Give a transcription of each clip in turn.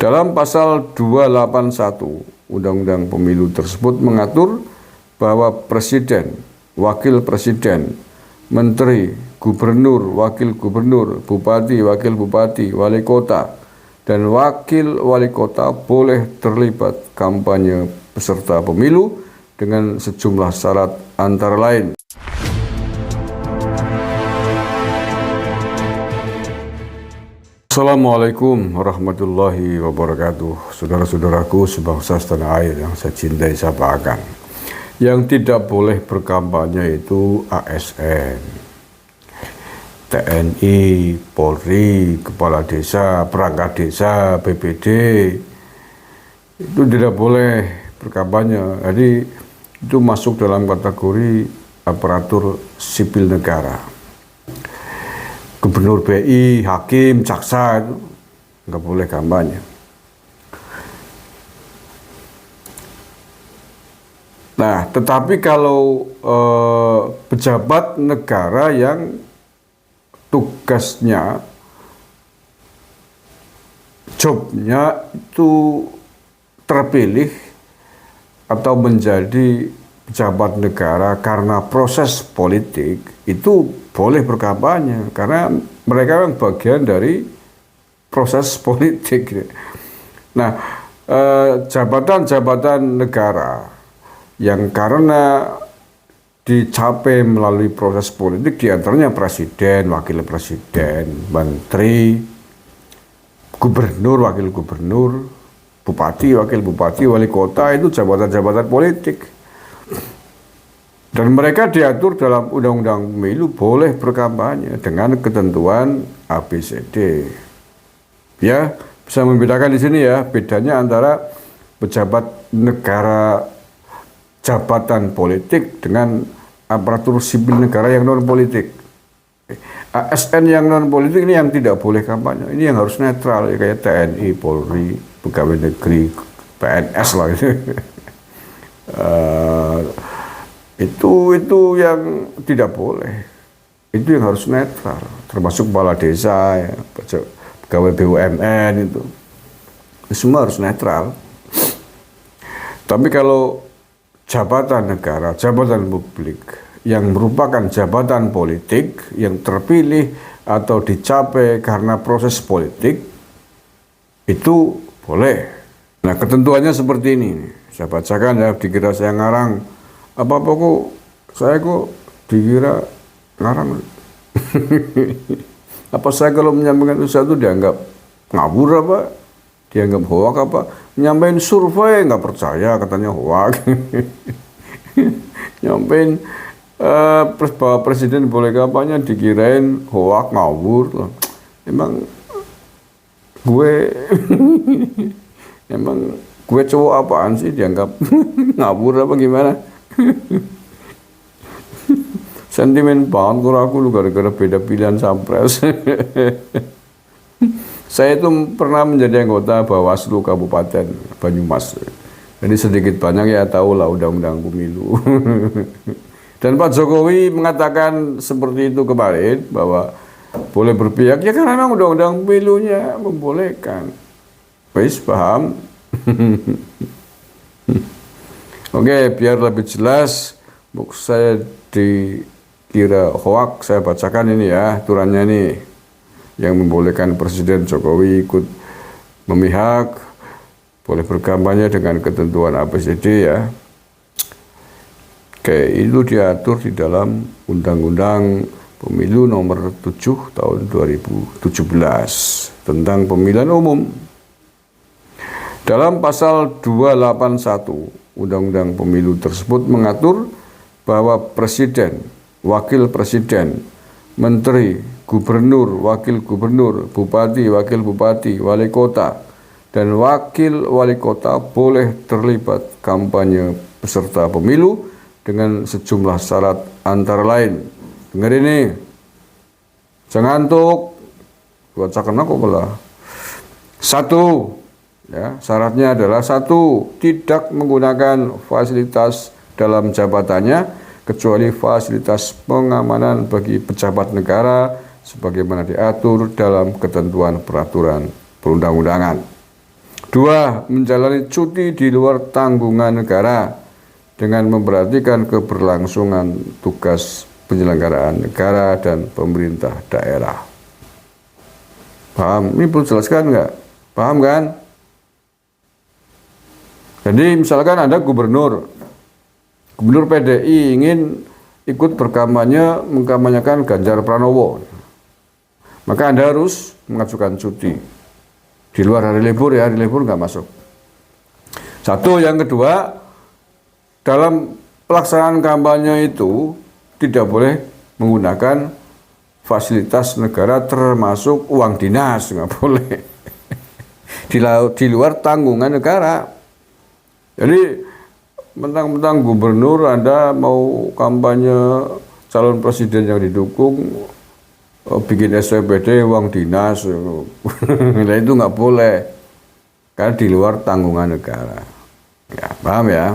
Dalam pasal 281 Undang-Undang Pemilu tersebut mengatur bahwa Presiden, Wakil Presiden, Menteri, Gubernur, Wakil Gubernur, Bupati, Wakil Bupati, Wali Kota, dan Wakil Wali Kota boleh terlibat kampanye peserta pemilu dengan sejumlah syarat antara lain. Assalamualaikum warahmatullahi wabarakatuh. Saudara-saudaraku sebangsa setanah air yang saya cintai, saya banggakan. Yang tidak boleh berkampanye itu ASN, TNI, Polri, Kepala Desa, Perangkat Desa, BPD. Itu tidak boleh berkampanye. Jadi itu masuk dalam kategori aparatur sipil negara. Gubernur BI, hakim, jaksa itu nggak boleh kampanye. Nah, tetapi kalau pejabat negara yang tugasnya, jobnya itu terpilih atau menjadi pejabat negara karena proses politik, itu boleh berkampanye karena mereka yang bagian dari proses politik. Nah, jabatan-jabatan negara yang karena dicapai melalui proses politik, diantaranya presiden, wakil presiden, menteri, gubernur, wakil gubernur, bupati, wakil bupati, wali kota, itu jabatan-jabatan politik. Dan mereka diatur dalam Undang-Undang Pemilu boleh berkampanye dengan ketentuan ABCD. Ya, bisa membedakan di sini ya, bedanya antara pejabat negara jabatan politik dengan aparatur sipil negara yang non politik. ASN yang non politik ini yang tidak boleh kampanye. Ini yang harus netral ya, kayak TNI, Polri, pegawai negeri, PNS lah gitu. Itu yang tidak boleh. Itu yang harus netral, termasuk kepala desa, ya, pegawai BUMN itu semua harus netral. Tapi kalau jabatan negara, jabatan publik yang merupakan jabatan politik yang terpilih atau dicapai karena proses politik, itu boleh. Nah, ketentuannya seperti ini. Saya bacakan ya, dikira saya ngarang. Apa-apa kok, saya kok dikira ngarang. Apa saya kalau menyampaikan sesuatu dianggap ngawur apa? Dianggap hoak apa? Nyampaikan survei nggak percaya, katanya hoak. Nyampaikan bahwa presiden boleh kampanye dikirain hoak, ngawur. Emang gue cowok apaan sih dianggap ngawur apa gimana? Sentimen banget kalau aku lu gara-gara beda pilihan Sampres. Saya itu pernah menjadi anggota Bawaslu Kabupaten Banyumas. Jadi sedikit banyak ya tahu lah undang-undang pemilu. Dan Pak Jokowi mengatakan seperti itu kemarin bahwa boleh berpihak ya karena memang undang-undang pemilunya membolehkan. Wis paham? Oke, biar lebih jelas, saya dikira hoak, saya bacakan ini ya, aturannya nih, yang membolehkan Presiden Jokowi ikut memihak, boleh berkampanye dengan ketentuan ABCD ya. Oke, itu diatur di dalam Undang-Undang Pemilu nomor 7 tahun 2017 tentang pemilihan umum. Dalam pasal 281 Undang-Undang Pemilu tersebut mengatur bahwa Presiden, Wakil Presiden, Menteri, Gubernur, Wakil Gubernur, Bupati, Wakil Bupati, Wali Kota, dan Wakil Wali Kota boleh terlibat kampanye peserta pemilu dengan sejumlah syarat antara lain. Dengar ini, jangan ngantuk, bacakan aku pula. 1. Ya, syaratnya adalah 1. Tidak menggunakan fasilitas dalam jabatannya kecuali fasilitas pengamanan bagi pejabat negara sebagaimana diatur dalam ketentuan peraturan perundang-undangan. Dua, menjalani cuti di luar tanggungan negara dengan memperhatikan keberlangsungan tugas penyelenggaraan negara dan pemerintah daerah. Paham? Ini perlu jelaskan nggak? Paham kan? Jadi misalkan Anda gubernur PDI ingin ikut berkampanye, mengkampanyekan Ganjar Pranowo, maka Anda harus mengajukan cuti. Di luar hari libur ya, hari libur nggak masuk. Satu, yang kedua, dalam pelaksanaan kampanye itu tidak boleh menggunakan fasilitas negara termasuk uang dinas, nggak boleh. Di luar tanggungan negara. Jadi mentang-mentang gubernur Anda mau kampanye calon presiden yang didukung, bikin SPBD uang dinas, nah itu nggak boleh, karena di luar tanggungan negara. Ya, paham ya?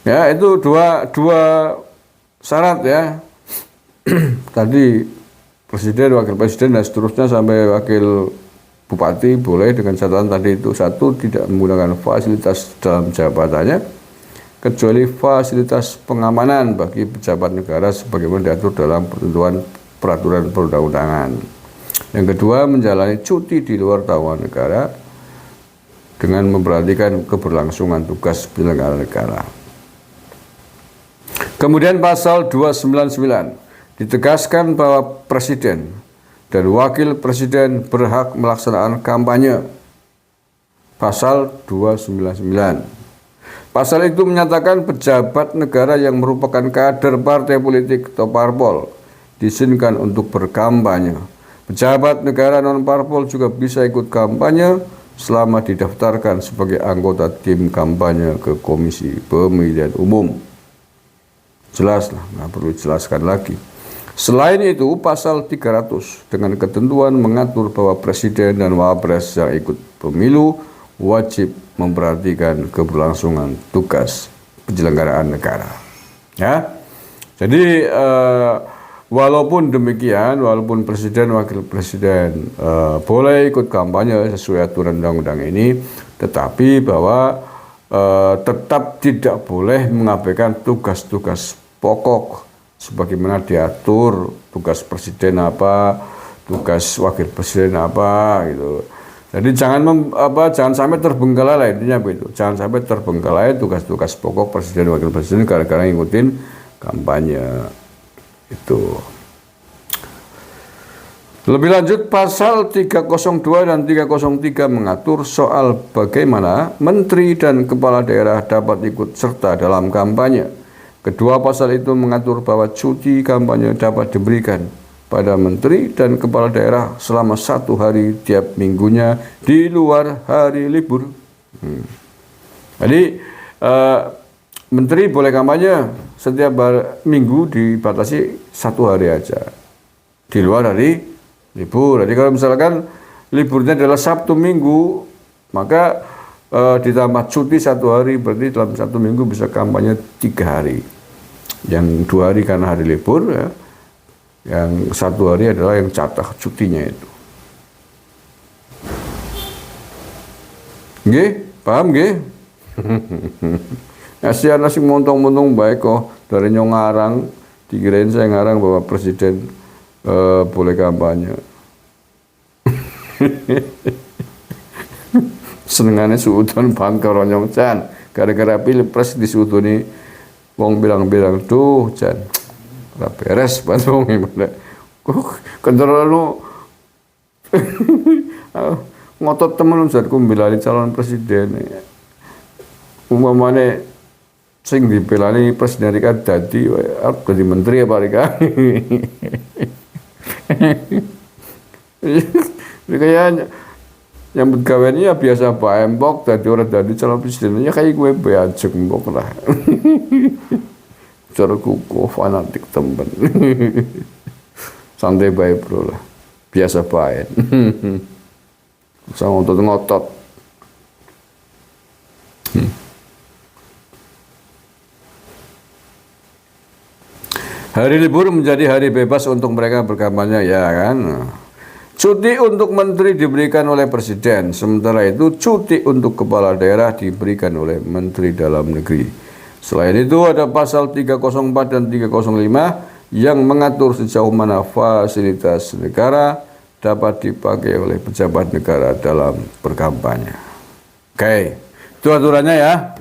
Ya, itu dua syarat ya. Tadi presiden, wakil presiden dan seterusnya sampai wakil bupati boleh dengan catatan tadi itu. Satu, tidak menggunakan fasilitas dalam jabatannya kecuali fasilitas pengamanan bagi pejabat negara sebagaimana diatur dalam ketentuan peraturan perundang-undangan. Yang kedua, menjalani cuti di luar tanggungan negara dengan memperhatikan keberlangsungan tugas penyelenggara negara. Kemudian pasal 299 ditegaskan bahwa presiden dan wakil presiden berhak melaksanakan kampanye. Pasal 299. Pasal itu menyatakan pejabat negara yang merupakan kader partai politik atau parpol diizinkan untuk berkampanye. Pejabat negara non-parpol juga bisa ikut kampanye selama didaftarkan sebagai anggota tim kampanye ke Komisi Pemilihan Umum. Jelas lah, nggak perlu jelaskan lagi. Selain itu, pasal 300 dengan ketentuan mengatur bahwa presiden dan wapres yang ikut pemilu wajib memperhatikan keberlangsungan tugas penyelenggaraan negara. Ya, jadi walaupun demikian, walaupun presiden, wakil presiden boleh ikut kampanye sesuai aturan undang-undang ini, tetapi bahwa tetap tidak boleh mengabaikan tugas-tugas pokok sebagaimana diatur tugas presiden apa, tugas wakil presiden apa gitu. Jadi jangan sampai terbengkalai, intinya begitu. Jangan sampai terbengkalai tugas-tugas pokok presiden wakil presiden gara-gara ngikutin kampanye itu. Lebih lanjut, pasal 302 dan 303 mengatur soal bagaimana menteri dan kepala daerah dapat ikut serta dalam kampanye. Kedua pasal itu mengatur bahwa cuti kampanye dapat diberikan pada menteri dan kepala daerah selama 1 hari tiap minggunya di luar hari libur. Jadi menteri boleh kampanye setiap minggu dibatasi 1 hari aja di luar hari libur. Jadi kalau misalkan liburnya adalah Sabtu Minggu, maka ditambah cuti 1 hari, berarti dalam 1 minggu bisa kampanye 3 hari. Yang 2 hari karena hari libur, ya. Yang 1 hari adalah yang jatah cutinya itu. Nggih, paham nggih? Kasihan nasi montong-montong baik kok dari nyong ngarang, dikirain saya ngarang bahwa presiden boleh kampanye. Senengannya suudon bangkar nyong Chan, gara-gara pilpres disudoni wong bilang-bilang tuh Chan ora beres banget wong gimana kok kendaraan ngotot temen saatku membelani calon presiden umpamane sing dibelani presiden Rika dadi arep dadi menteri apa Rika kayaknya nyambut gawe ya biasa bae mbok dadi ora dadi calon presidennya kayak gue beajek mbok lah. Cara kuku fanatik temen. Santai bae bro lah. Biasa bae. Sama ngotot-ngotot. Hari libur menjadi hari bebas untuk mereka berkampanye, ya kan? Cuti untuk menteri diberikan oleh presiden, sementara itu cuti untuk kepala daerah diberikan oleh menteri dalam negeri. Selain itu ada pasal 304 dan 305 yang mengatur sejauh mana fasilitas negara dapat dipakai oleh pejabat negara dalam berkampanye. Oke, itu aturannya ya.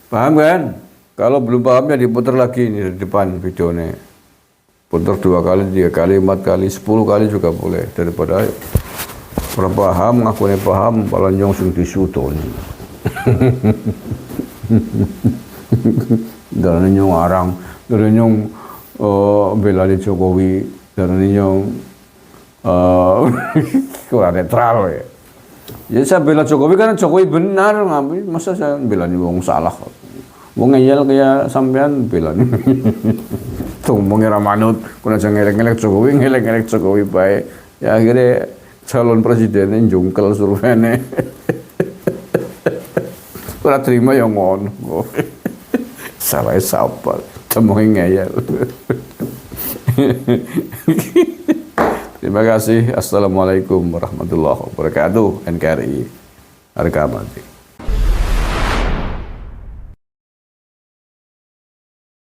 Paham kan? Kalau belum paham ya diputar lagi ini di depan videonya. Putar 2 kali, 3 kali, 4 kali, 10 kali juga boleh. Daripada orang paham, ngakunya paham, malah nyong sing disutoni. Dan nyong arang, dan nyong bela di Jokowi, dan nyong kurang netral ya. Ya saya bela Jokowi karena Jokowi benar, masa saya bela nih wong salah. Wong ngeyel kayak sampean bela nih. Tuh mengira manut, kuna jangan ngelek-ngelek Jokowi baik. Ya akhirnya calon presidennya jungkel surveinya. Kuna terima yang ngono. Salah siapa? Temuin ngeyel. Terima kasih. Assalamualaikum warahmatullahi wabarakatuh. NKRI harga mati.